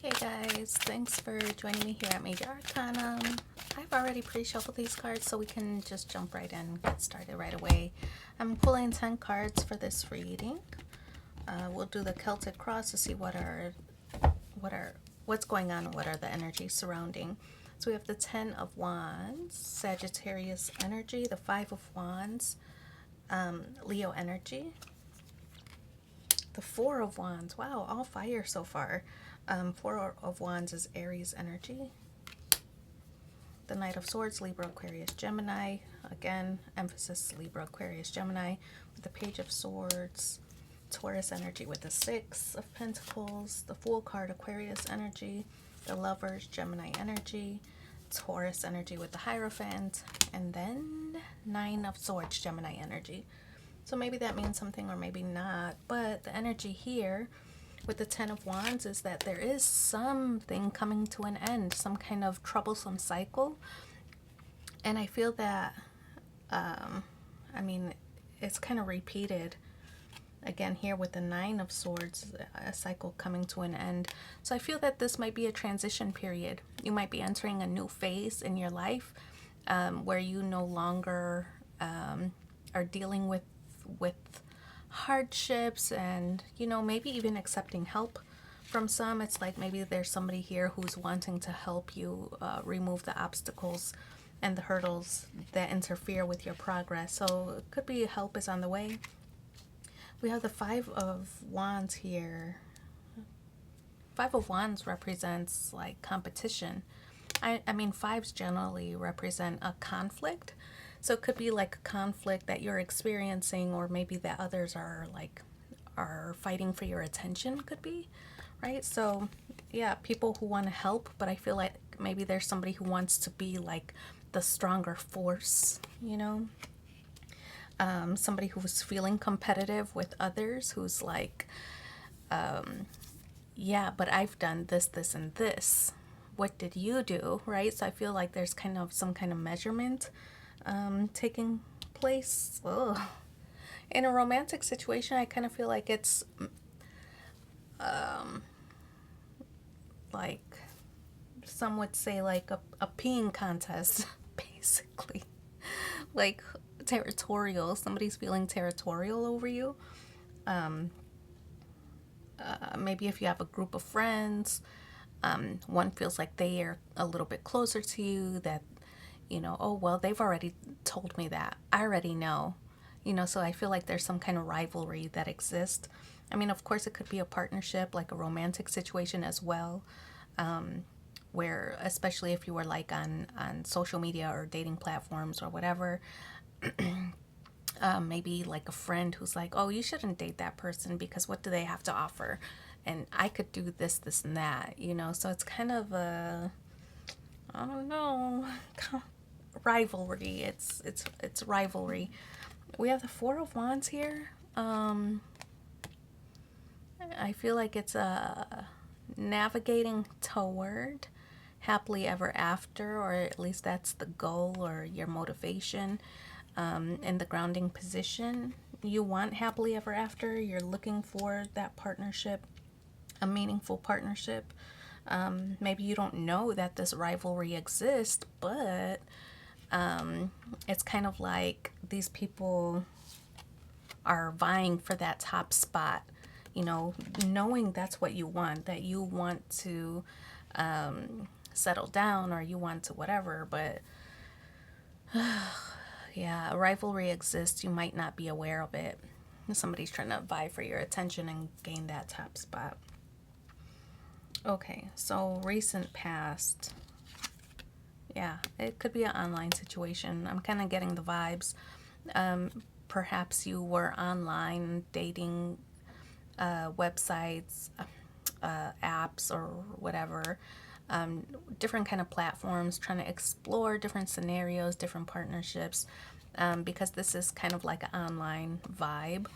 Hey guys, thanks for joining me here at Major Arcana. I've already pre-shuffled these cards so we can just jump right in and get started right away. I'm pulling 10 cards for this reading. We'll do the Celtic cross to see what's going on and what are the energies surrounding. So we have the 10 of Wands, Sagittarius energy, the 5 of Wands, Leo energy, the 4 of Wands. Wow, all fire so far. 4 of Wands is Aries energy. The Knight of Swords, Libra, Aquarius, Gemini. Again, emphasis Libra, Aquarius, Gemini. With the Page of Swords, Taurus energy with the 6 of Pentacles. The Fool card, Aquarius energy. The Lovers, Gemini energy. Taurus energy with the Hierophant. And then 9 of Swords, Gemini energy. So maybe that means something or maybe not. But the energy here with the 10 of Wands is that there is something coming to an end, some kind of troublesome cycle. And I feel that, it's kind of repeated again here with the 9 of Swords, a cycle coming to an end. So I feel that this might be a transition period. You might be entering a new phase in your life where you no longer are dealing with hardships and maybe even accepting help from some. It's like maybe there's somebody here who's wanting to help you remove the obstacles and the hurdles that interfere with your progress. So it could be help is on the way. We have the 5 of Wands here. 5 of Wands represents like competition. I mean, fives generally represent a conflict. So it could be like a conflict that you're experiencing, or maybe that others are fighting for your attention, could be, right? So yeah, people who want to help, but I feel like maybe there's somebody who wants to be like the stronger force, somebody who's feeling competitive with others, who's like, yeah, but I've done this, this, and this. What did you do, right? So I feel like there's kind of some kind of measurement taking place. Ugh. In a romantic situation, I kind of feel like it's like some would say like a peeing contest, basically. Like territorial. Somebody's feeling territorial over you. Maybe if you have a group of friends, one feels like they are a little bit closer to you, that oh, well, they've already told me that. I already know. So I feel like there's some kind of rivalry that exists. I mean, of course, it could be a partnership, like a romantic situation as well, where, especially if you were like on social media or dating platforms or whatever, maybe like a friend who's like, oh, you shouldn't date that person because what do they have to offer? And I could do this, this, and that, So it's kind of a, I don't know, rivalry. It's rivalry. We have the 4 of Wands here. I feel like it's navigating toward happily ever after, or at least that's the goal or your motivation. In the grounding position, you want happily ever after. You're looking for that partnership, a meaningful partnership. Maybe you don't know that this rivalry exists, but it's kind of like these people are vying for that top spot, knowing that's what you want, that you want to settle down or you want to whatever, but yeah, a rivalry exists. You might not be aware of it. Somebody's trying to vie for your attention and gain that top spot. Okay, so recent past. Yeah, it could be an online situation. I'm kind of getting the vibes. Perhaps you were online dating websites, apps, or whatever. Different kind of platforms, trying to explore different scenarios, different partnerships, because this is kind of like an online vibe.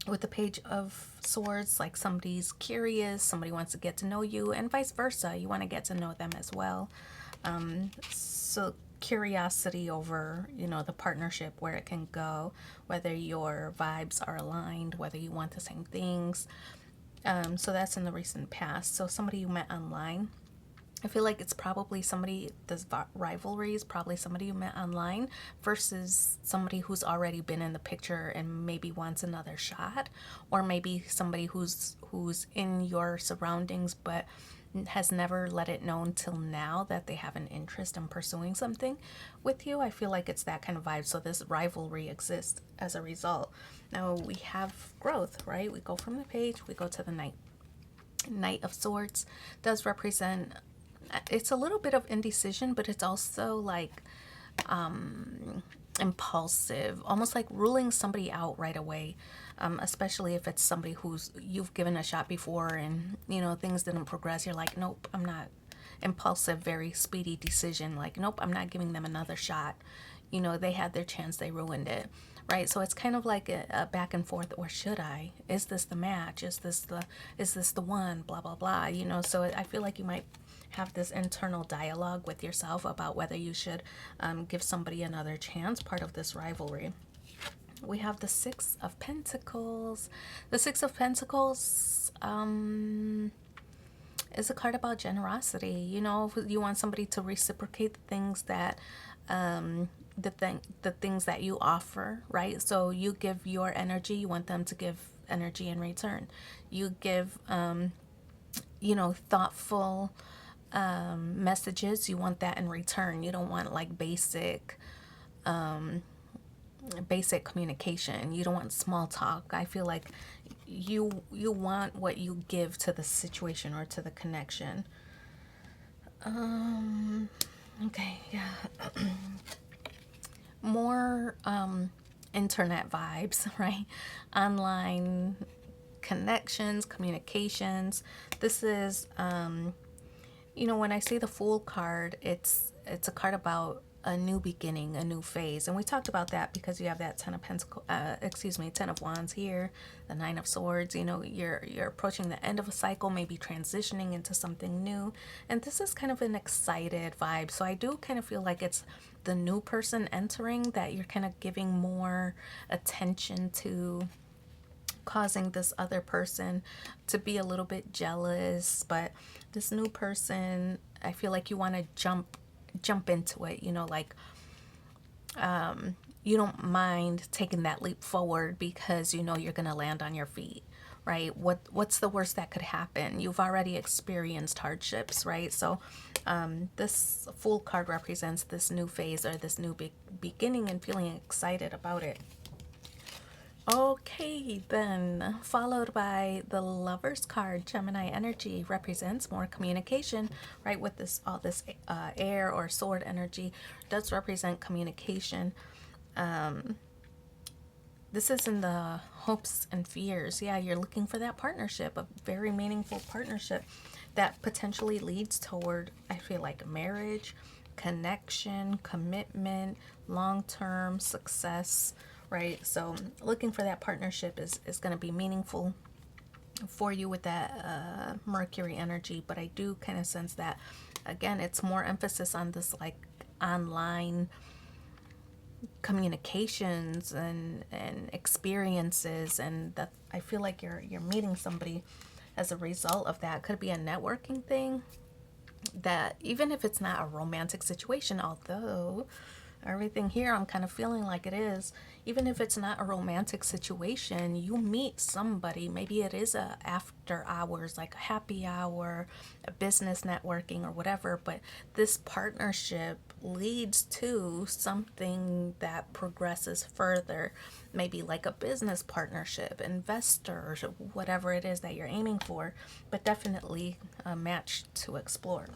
With the Page of Swords, like somebody's curious, somebody wants to get to know you, and vice versa. You want to get to know them as well. So curiosity over, the partnership, where it can go, whether your vibes are aligned, whether you want the same things. So that's in the recent past. So somebody you met online. I feel like it's probably somebody, this rivalry is probably somebody you met online versus somebody who's already been in the picture and maybe wants another shot, or maybe somebody who's in your surroundings but has never let it known till now that they have an interest in pursuing something with you. I feel like it's that kind of vibe. So this rivalry exists as a result. Now we have growth, right? We go from the page, we go to the knight. Knight of Swords does represent, it's a little bit of indecision, but it's also like impulsive, almost like ruling somebody out right away, especially if it's somebody who's you've given a shot before and things didn't progress. You're like, nope, I'm not. Impulsive, very speedy decision, like, nope, I'm not giving them another shot. They had their chance, they ruined it, right? So it's kind of like a back and forth, or should I? Is this the match? Is this the one? Blah blah blah. So I feel like you might have this internal dialogue with yourself about whether you should give somebody another chance, part of this rivalry. We have the Six of Pentacles. The Six of Pentacles is a card about generosity. You want somebody to reciprocate the things that the things that you offer, right? So you give your energy, you want them to give energy in return. You give thoughtful messages, you want that in return. You don't want like basic communication. You don't want small talk. I feel like you want what you give to the situation or to the connection. Okay, yeah. More internet vibes, right? Online connections, communications. This is when I see the Fool card, it's a card about a new beginning, a new phase. And we talked about that because you have that Ten of Wands here, the Nine of Swords. You're approaching the end of a cycle, maybe transitioning into something new. And this is kind of an excited vibe. So I do kind of feel like it's the new person entering that you're kind of giving more attention to, causing this other person to be a little bit jealous. But this new person, I feel like you want to jump into it, you don't mind taking that leap forward because you're going to land on your feet, right? What's the worst that could happen? You've already experienced hardships, right? So this Fool card represents this new phase or this new beginning and feeling excited about it. Okay, then followed by the Lovers card. Gemini energy represents more communication, right? With this, all this air or sword energy does represent communication. This is in the hopes and fears. Yeah, you're looking for that partnership, a very meaningful partnership that potentially leads toward, I feel like, marriage, connection, commitment, long-term success, right? So looking for that partnership is going to be meaningful for you with that Mercury energy. But I do kind of sense that, again, it's more emphasis on this like online communications and experiences, and that I feel like you're meeting somebody as a result of that. Could be a networking thing, that even if it's not a romantic situation, although everything here I'm kind of feeling like it is, even if it's not a romantic situation, you meet somebody. Maybe it is a after hours, like a happy hour, a business networking or whatever, but this partnership leads to something that progresses further, maybe like a business partnership, investors, or whatever it is that you're aiming for, but definitely a match to explore.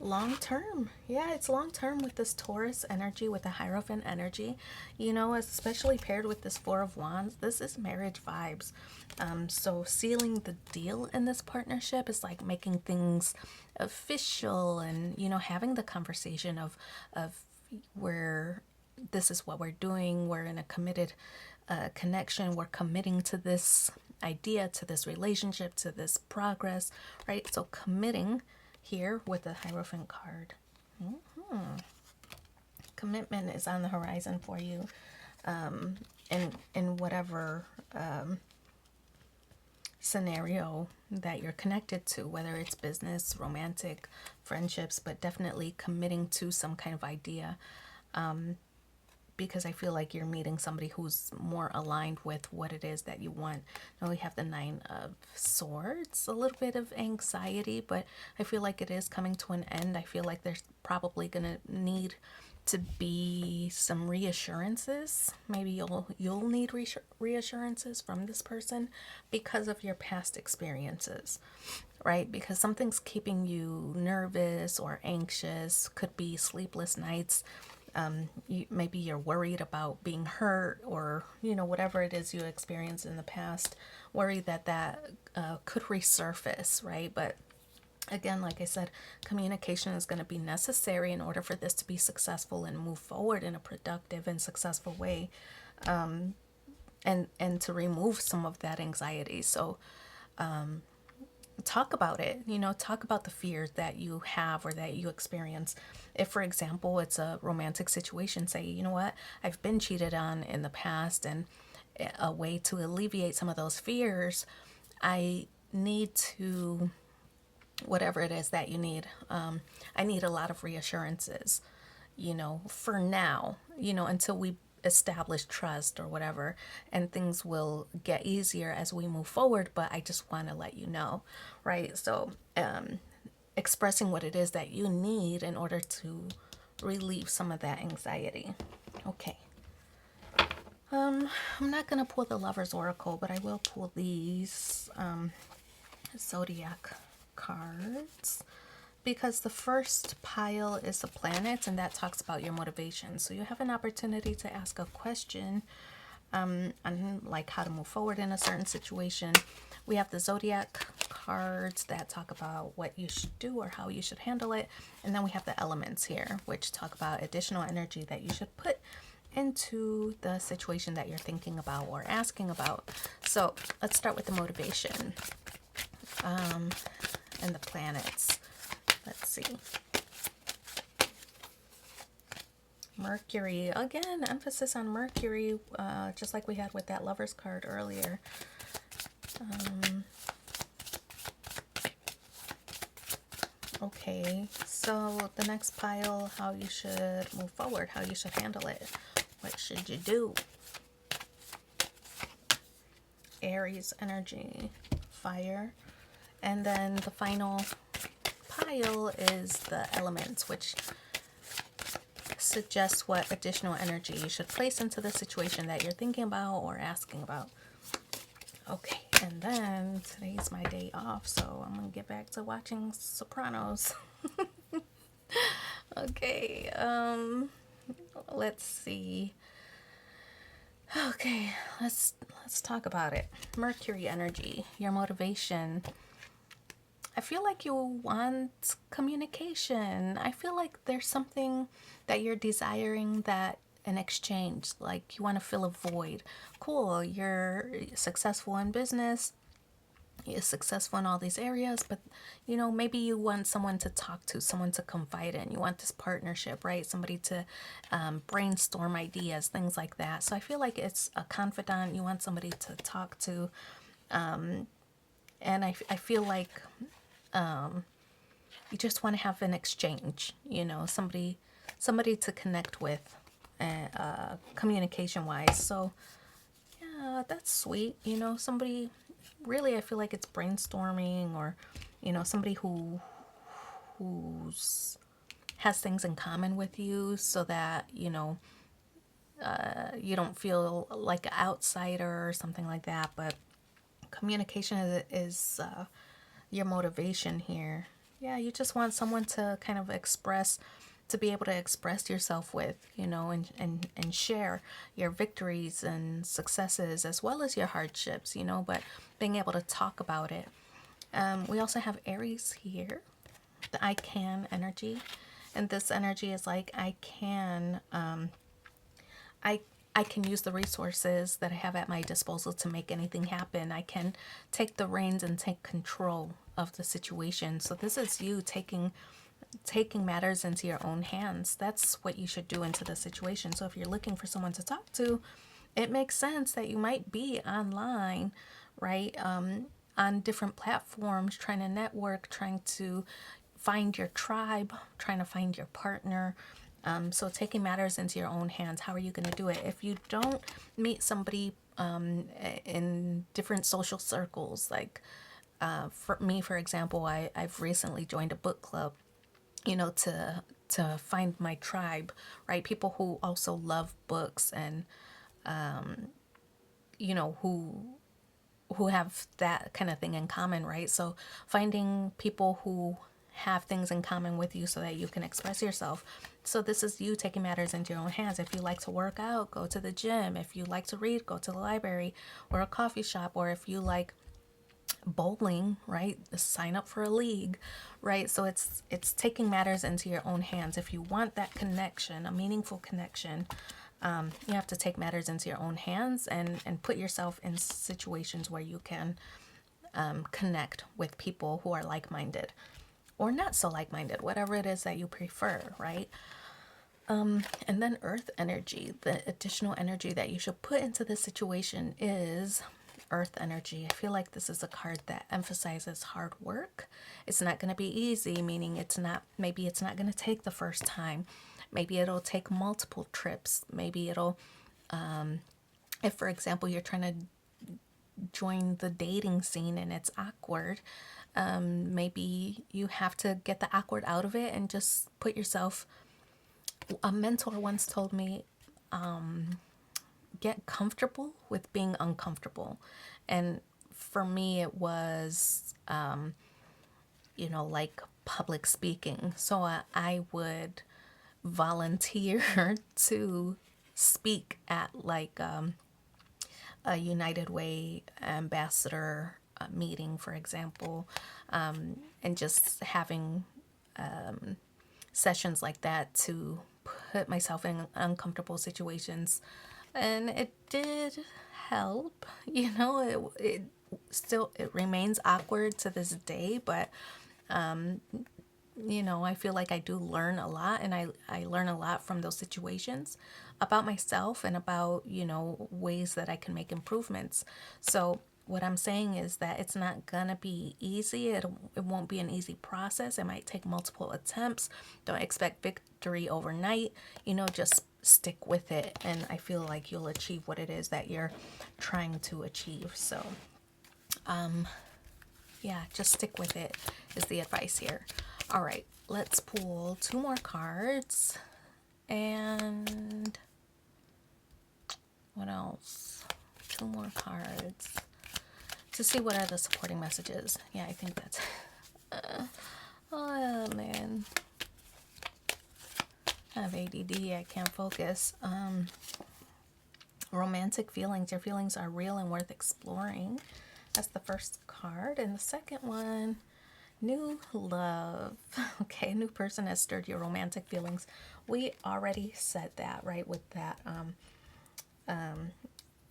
Long term, yeah, it's long term with this Taurus energy, with the Hierophant energy, especially paired with this Four of Wands. This is marriage vibes. So sealing the deal in this partnership is like making things official, and having the conversation of where this is what we're doing. We're in a committed connection. We're committing to this idea, to this relationship, to this progress, right? So committing here with the Hierophant card. Commitment is on the horizon for you, in whatever scenario that you're connected to, whether it's business, romantic, friendships, but definitely committing to some kind of idea. Because I feel like you're meeting somebody who's more aligned with what it is that you want. Now we have the Nine of Swords, a little bit of anxiety, but I feel like it is coming to an end. I feel like there's probably going to need to be some reassurances. Maybe you'll need reassurances from this person because of your past experiences, right? Because something's keeping you nervous or anxious. Could be sleepless nights. Maybe you're worried about being hurt, or whatever it is you experienced in the past, worry that could resurface, right? But again, like I said, communication is going to be necessary in order for this to be successful and move forward in a productive and successful way, and to remove some of that anxiety. So talk about it, talk about the fears that you have or that you experience. If, for example, it's a romantic situation, say, you know what, I've been cheated on in the past, and a way to alleviate some of those fears, I need to, whatever it is that you need, I need a lot of reassurances, for now, until we establish trust or whatever, and things will get easier as we move forward. But I just want to let you know, right? So expressing what it is that you need in order to relieve some of that anxiety. Okay. I'm not gonna pull the Lover's Oracle, but I will pull these zodiac cards, because the first pile is the planets, and that talks about your motivation. So you have an opportunity to ask a question on like how to move forward in a certain situation. We have the zodiac cards that talk about what you should do or how you should handle it. And then we have the elements here, which talk about additional energy that you should put into the situation that you're thinking about or asking about. So let's start with the motivation and the planets. Let's see. Mercury. Again, emphasis on Mercury, just like we had with that Lover's card earlier. Okay, so the next pile, how you should move forward, how you should handle it. What should you do? Aries energy, fire. And then the final pile is the elements, which suggests what additional energy you should place into the situation that you're thinking about or asking about. Okay, and then today's my day off, so I'm gonna get back to watching Sopranos. Okay, let's see. Okay, let's talk about it. Mercury energy, your motivation. I feel like you want communication. I feel like there's something that you're desiring, that an exchange, like you want to fill a void. Cool, you're successful in business, you're successful in all these areas, but maybe you want someone to talk to, someone to confide in. You want this partnership, right? Somebody to brainstorm ideas, things like that. So I feel like it's a confidant. You want somebody to talk to, and I feel like you just want to have an exchange, somebody to connect with, communication wise. So yeah, that's sweet. Somebody, really, I feel like it's brainstorming, or somebody who's has things in common with you, so that you don't feel like an outsider or something like that. But communication is your motivation here. Yeah, you just want someone to kind of to be able to express yourself with, and share your victories and successes, as well as your hardships, but being able to talk about it. We also have Aries here, the I can energy. And this energy is like, I can use the resources that I have at my disposal to make anything happen. I can take the reins and take control of the situation. So this is you taking matters into your own hands. That's what you should do into the situation. So if you're looking for someone to talk to, it makes sense that you might be online, right? on different platforms, trying to network, trying to find your tribe, trying to find your partner. So taking matters into your own hands. How are you going to do it? If you don't meet somebody in different social circles, like for me, for example, I've recently joined a book club, to find my tribe, right? People who also love books and who have that kind of thing in common, right? So finding people who have things in common with you so that you can express yourself. So this is you taking matters into your own hands. If you like to work out, go to the gym. If you like to read, go to the library or a coffee shop. Or if you like bowling, right, sign up for a league, right? So it's taking matters into your own hands. If you want that connection, a meaningful connection, you have to take matters into your own hands and put yourself in situations where you can connect with people who are like-minded or not so like-minded, whatever it is that you prefer, right? And then earth energy, the additional energy that you should put into this situation is earth energy. I feel like this is a card that emphasizes hard work. It's not going to be easy, meaning maybe it's not going to take the first time. Maybe it'll take multiple trips. Maybe it'll, if for example, you're trying to join the dating scene and it's awkward, maybe you have to get the awkward out of it and just put yourself. A mentor once told me, get comfortable with being uncomfortable. And for me, it was, like public speaking. So I would volunteer to speak at like a United Way ambassador meeting, for example, and just having sessions like that to put myself in uncomfortable situations. And it did help, it remains awkward to this day, but I feel like I do learn a lot, and I learn a lot from those situations about myself and about, ways that I can make improvements. So what I'm saying is that it's not gonna be easy. It won't be an easy process. It might take multiple attempts. Don't expect victory overnight. Just stick with it, and I feel like you'll achieve what it is that you're trying to achieve. So yeah, just stick with it is the advice here. All right, let's pull 2 more cards. And what else? 2 more cards to see what are the supporting messages. Yeah, I think that's oh man, I have ADD, I can't focus. Romantic feelings. Your feelings are real and worth exploring. That's the first card. And the second one, new love. Okay, a new person has stirred your romantic feelings. We already said that, right, with that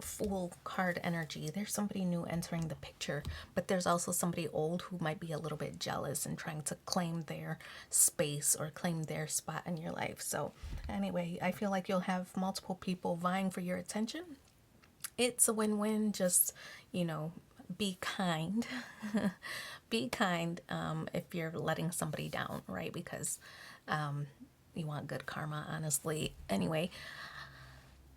Fool card energy. There's somebody new entering the picture, but there's also somebody old who might be a little bit jealous and trying to claim their space or claim their spot in your life. So anyway, I feel like you'll have multiple people vying for your attention. It's a win-win. Just, be kind. Be kind if you're letting somebody down, right? Because you want good karma, honestly. Anyway,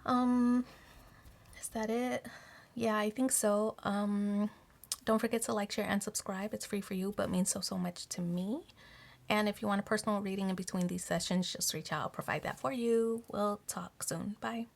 is that it? Yeah, I think so. Don't forget to like, share, and subscribe. It's free for you, but means so much to me. And if you want a personal reading in between these sessions, just reach out. I'll provide that for you. We'll talk soon. Bye.